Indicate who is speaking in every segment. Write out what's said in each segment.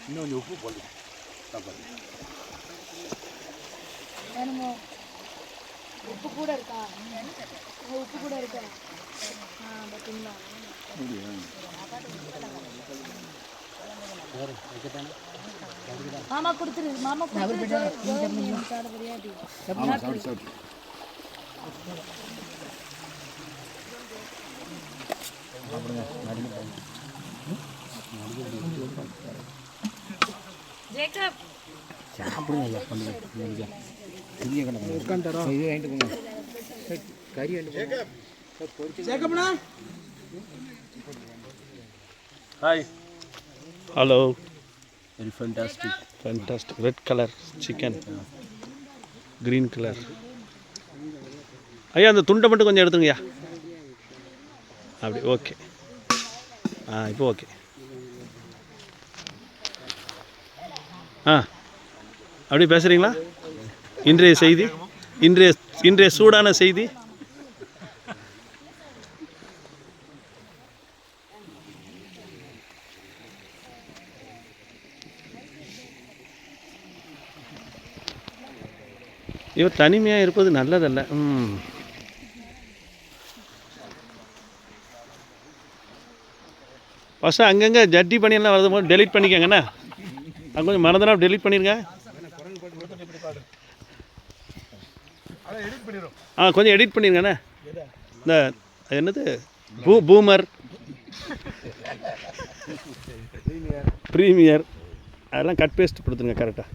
Speaker 1: இன்னும் கொஞ்சம் உப்பு போடலாம் சாப்பாடு.
Speaker 2: வேணுமோ உப்பு கூட இருக்கா? உப்பு கூட இருக்கா? பார்த்தீங்களா? மாமா கொடுத்துரு, மாமா கொடுத்துரு. ஜேக்கப்
Speaker 1: சாப்பிடுங்க ஐயா, பண்ணுங்க. பெரிய கணக்கு உட்காந்துறோம். இது வாங்கிட்டு போங்க. கறி வாங்கிட்டு ஜேக்கப்னா. Hi.
Speaker 3: Hello.
Speaker 1: Very fantastic.
Speaker 3: Fantastic. Red colour chicken, green colour. ஐயா அந்த துண்டை மட்டும் கொஞ்சம் எடுத்துங்கய்யா. அப்படி ஓகே. இப்போ ஓகே. அப்படி பேசுகிறீங்களா? இன்றைய செய்தி, இன்றைய சூடான செய்தி. இவர் தனிமையாக இருப்பது நல்லதல்ல. ஃபஸ்ட்டு அங்கங்கே ஜட்டி பண்ணியெல்லாம் வருது போது டெலிட் பண்ணிக்கங்கண்ணா. அங்கே கொஞ்சம் மறந்துனா டெலிட் பண்ணிடுங்க. கொஞ்சம் எடிட் பண்ணிடுங்கண்ணே. இந்த என்னது பூமர், ப்ரீமியர் அதெல்லாம் கட் பேஸ்ட் கொடுத்துருங்க கரெக்டாக.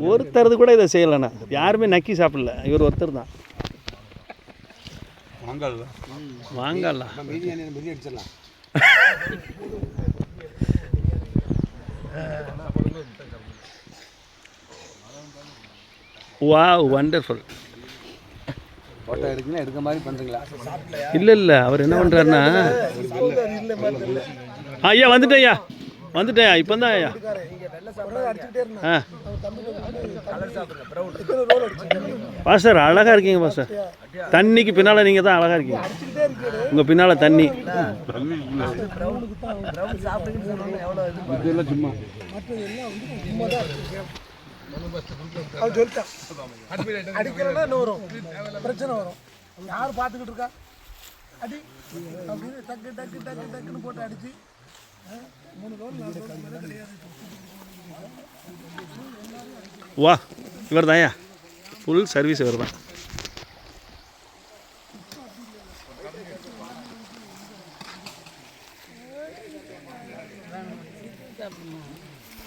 Speaker 3: ஒருத்தரது கூட இதை செய்யலைண்ணா. யாருமே நக்கி சாப்பிடல. இவர் ஒருத்தர் தான். வாங்கலாம். Wow, wonderful.
Speaker 1: ஃபோட்டோ எடுக்கணும், எடுக்க மாதிரி பண்ணுறீங்களா?
Speaker 3: இல்லை அவர் என்ன பண்ணுறாருன்னா, ஐயா வந்துட்டேன் ஐயா, வந்துட்டேன் இப்போ தான் ஐயா. பாஸ்டர் அழகாக இருக்கீங்க பாஸ்டர். தண்ணிக்கு பின்னால் நீங்கள் தான் அழகாக இருக்கீங்க. உங்கள் பின்னால் தண்ணி.
Speaker 4: பிரச்சனை வரும். யார் பார்த்துக்கிட்டு இருக்கா? அடி அப்படின்னு டக்கு டக்கு டக்கு டக்குன்னு போட்டு அடிச்சு 3 ரோல் 4 ரோல் மேலே கிடையாது.
Speaker 3: வா, இவர் தான் ஐயா, ஃபுல் சர்வீஸ் இவர் தான்.